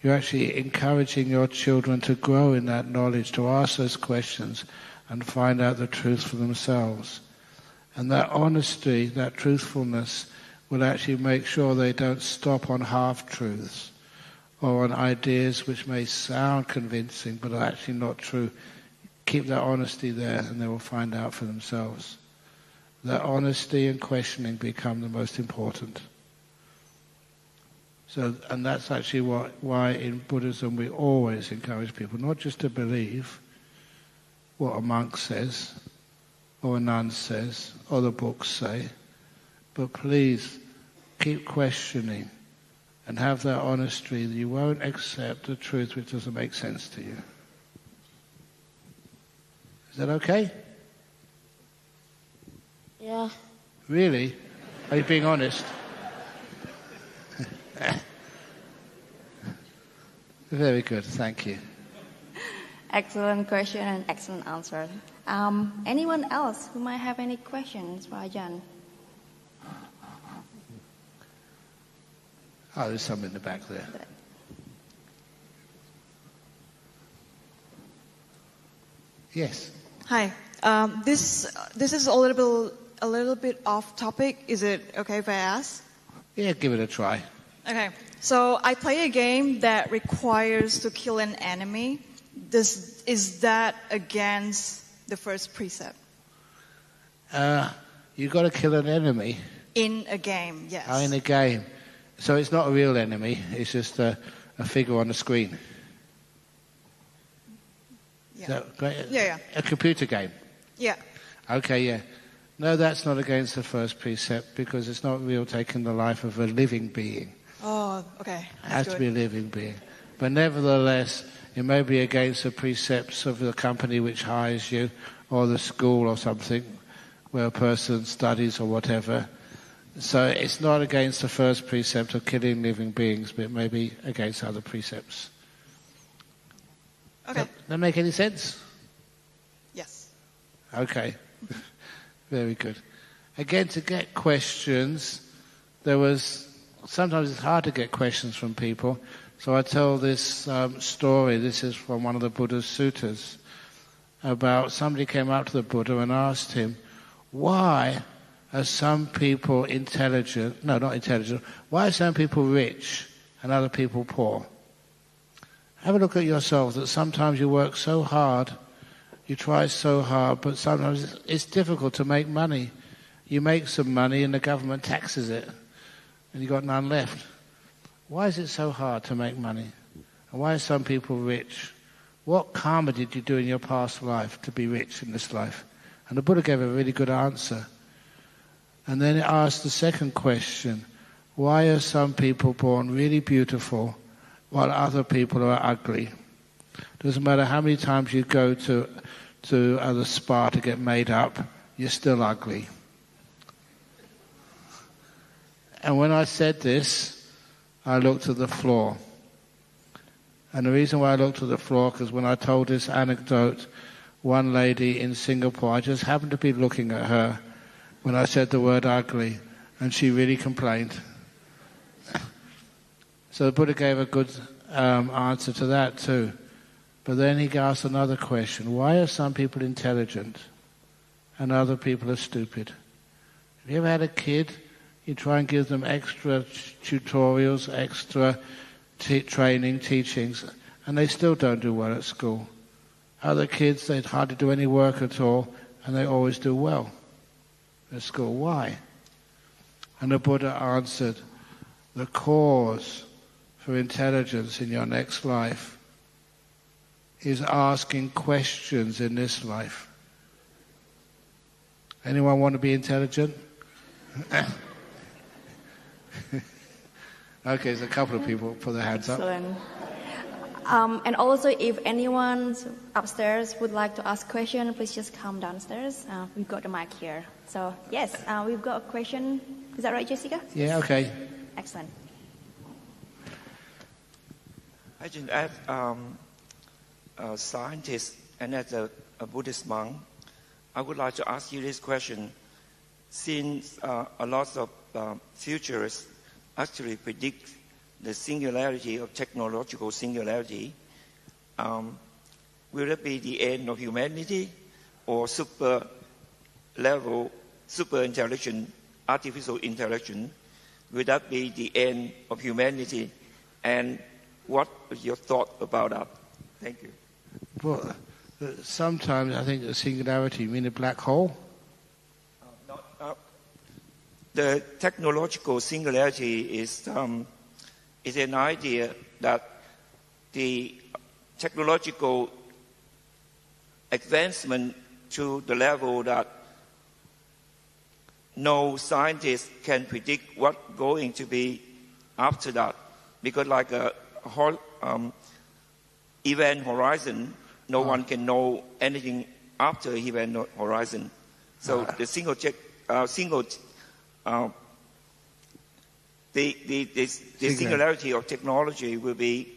you're actually encouraging your children to grow in that knowledge, to ask those questions and find out the truth for themselves. And that honesty, that truthfulness, will actually make sure they don't stop on half-truths or on ideas which may sound convincing but are actually not true. Keep that honesty there and they will find out for themselves. That honesty and questioning become the most important. And that's actually why in Buddhism we always encourage people not just to believe what a monk says or a nun says or the books say, but please keep questioning and have that honesty that you won't accept the truth which doesn't make sense to you. Is that okay? Yeah. Really? Are you being honest? Very good, thank you. Excellent question and excellent answer. Anyone else who might have any questions for Ajahn? Oh, there's some in the back there. Yes. Hi. This is a little bit off topic. Is it okay if I ask? Yeah, give it a try. Okay. So I play a game that requires to kill an enemy. Is that against the first precept? You've got to kill an enemy. In a game, yes. Oh, in a game. So it's not a real enemy. It's just a figure on the screen. Yeah. Yeah. A computer game. Yeah. Okay, yeah. No, that's not against the first precept because it's not real taking the life of a living being. Oh, okay. It has to be a living being. But nevertheless, it may be against the precepts of the company which hires you or the school or something where a person studies or whatever. So it's not against the first precept of killing living beings, but it may be against other precepts. Okay. Does that make any sense? Yes. Okay. Very good. Again, to get questions, sometimes it's hard to get questions from people. So I tell this story. This is from one of the Buddha's suttas about somebody came up to the Buddha and asked him, why are some people why are some people rich and other people poor? Have a look at yourself, that sometimes you work so hard, you try so hard, but sometimes it's difficult to make money. You make some money and the government taxes it, and you've got none left. Why is it so hard to make money? And why are some people rich? What karma did you do in your past life to be rich in this life? And the Buddha gave a really good answer. And then it asked the second question, why are some people born really beautiful while other people are ugly? Doesn't matter how many times you go to the spa to get made up, you're still ugly. And when I said this, I looked at the floor. And the reason why I looked at the floor, because when I told this anecdote, one lady in Singapore, I just happened to be looking at her when I said the word ugly, and she really complained. So the Buddha gave a good answer to that too. But then he asked another question. Why are some people intelligent and other people are stupid? Have you ever had a kid, you try and give them extra tutorials, extra training, teachings, and they still don't do well at school. Other kids, they'd hardly do any work at all, and they always do well at school. Why? And the Buddha answered, the cause for intelligence in your next life is asking questions in this life. Anyone want to be intelligent? Okay, there's a couple of people put their hands up. Excellent. And also, if anyone upstairs would like to ask a question, please just come downstairs. We've got the mic here. So, yes, we've got a question. Is that right, Jessica? Yeah, okay. Excellent. Ajahn, as a scientist and as a Buddhist monk, I would like to ask you this question. Since a lot of futurists actually predict the singularity of technological singularity, will it be the end of humanity or super intelligent, artificial intelligence? Will that be the end of humanity? And what is your thought about that? Thank you. Well, sometimes I think the singularity, you mean a black hole? The technological singularity is an idea that the technological advancement to the level that no scientist can predict what's going to be after that. Because like a whole event horizon, no one can know anything after event horizon. So the singularity of technology will be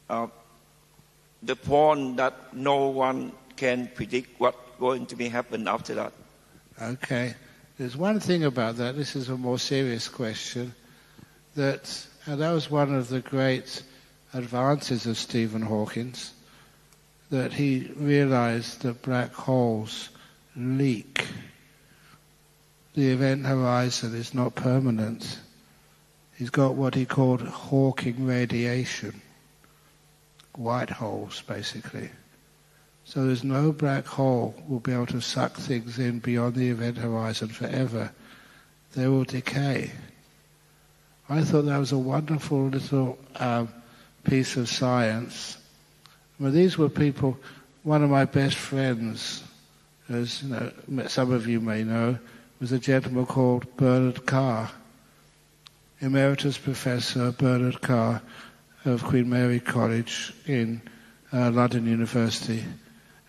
the point that no one can predict what's going to be happen after that. Okay. There's one thing about that, this is a more serious question, that was one of the great advances of Stephen Hawking's, that he realized that black holes leak. The event horizon is not permanent. He's got what he called Hawking radiation, white holes basically. So there's no black hole will be able to suck things in beyond the event horizon forever. They will decay. I thought that was a wonderful little piece of science. Well, these were people, one of my best friends, as you know, some of you may know, was a gentleman called Bernard Carr, Emeritus Professor Bernard Carr of Queen Mary College in London University.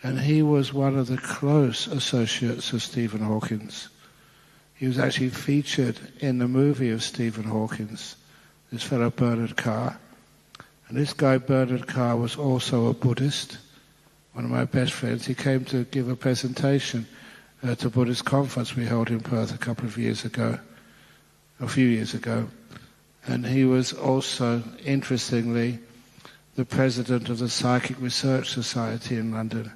And he was one of the close associates of Stephen Hawking's. He was actually featured in the movie of Stephen Hawking's, this fellow Bernard Carr. And this guy Bernard Carr was also a Buddhist, one of my best friends. He came to give a presentation at a Buddhist conference we held in Perth a few years ago. And he was also, interestingly, the president of the Psychic Research Society in London.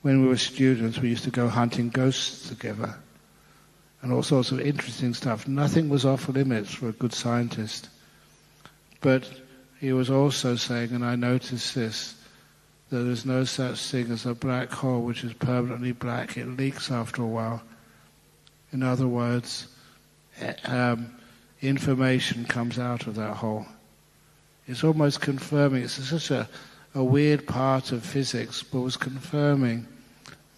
When we were students, we used to go hunting ghosts together and all sorts of interesting stuff. Nothing was off limits for a good scientist. But he was also saying, and I noticed this, that there's no such thing as a black hole which is permanently black. It leaks after a while. In other words, information comes out of that hole. It's almost confirming, it's such a weird part of physics, but was confirming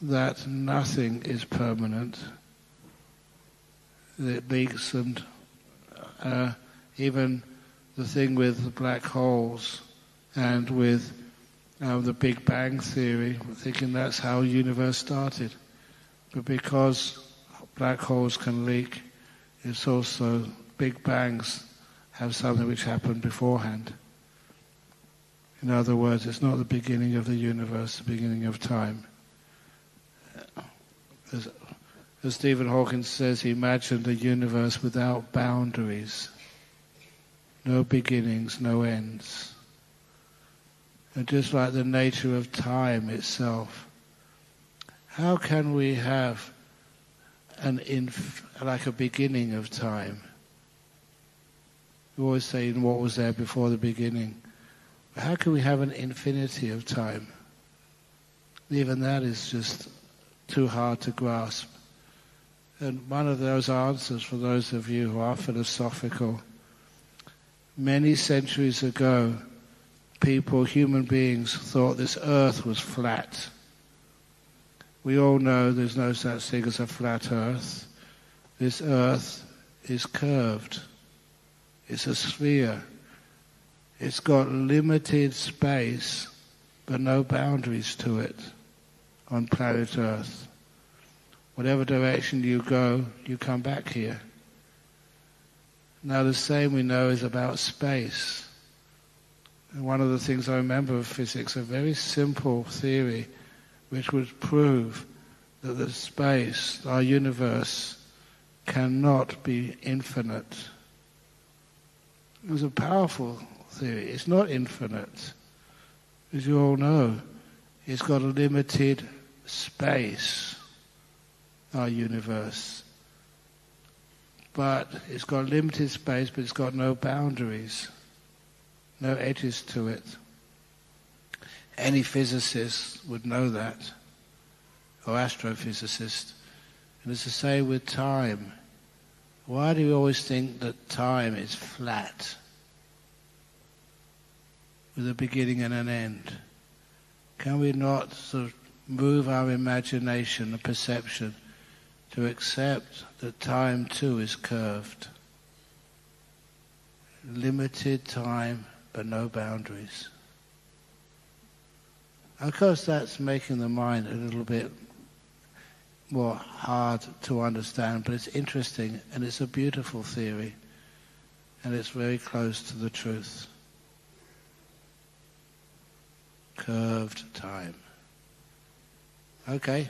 that nothing is permanent. It leaks, and even the thing with the black holes and with the Big Bang theory, we're thinking that's how the universe started. But because black holes can leak, it's also Big Bangs have something which happened beforehand. In other words, it's not the beginning of the universe, the beginning of time. as Stephen Hawking says, he imagined a universe without boundaries, no beginnings, no ends. And just like the nature of time itself, how can we have like a beginning of time? We always say, what was there before the beginning? How can we have an infinity of time? Even that is just too hard to grasp. And one of those answers for those of you who are philosophical, many centuries ago, human beings, thought this earth was flat. We all know there's no such thing as a flat earth. This earth is curved. It's a sphere. It's got limited space, but no boundaries to it on planet Earth. Whatever direction you go, you come back here. Now the same we know is about space. And one of the things I remember of physics, a very simple theory which would prove that the space, our universe, cannot be infinite. It was a powerful theory. It's not infinite. As you all know, it's got a limited space, our universe. But it's got limited space, but it's got no boundaries, no edges to it. Any physicist would know that, or astrophysicist. And it's the same with time. Why do we always think that time is flat, with a beginning and an end? Can we not sort of move our imagination and perception to accept that time too is curved? Limited time, but no boundaries. Of course, that's making the mind a little bit more hard to understand, but it's interesting, and it's a beautiful theory, and it's very close to the truth. Curved time. Okay.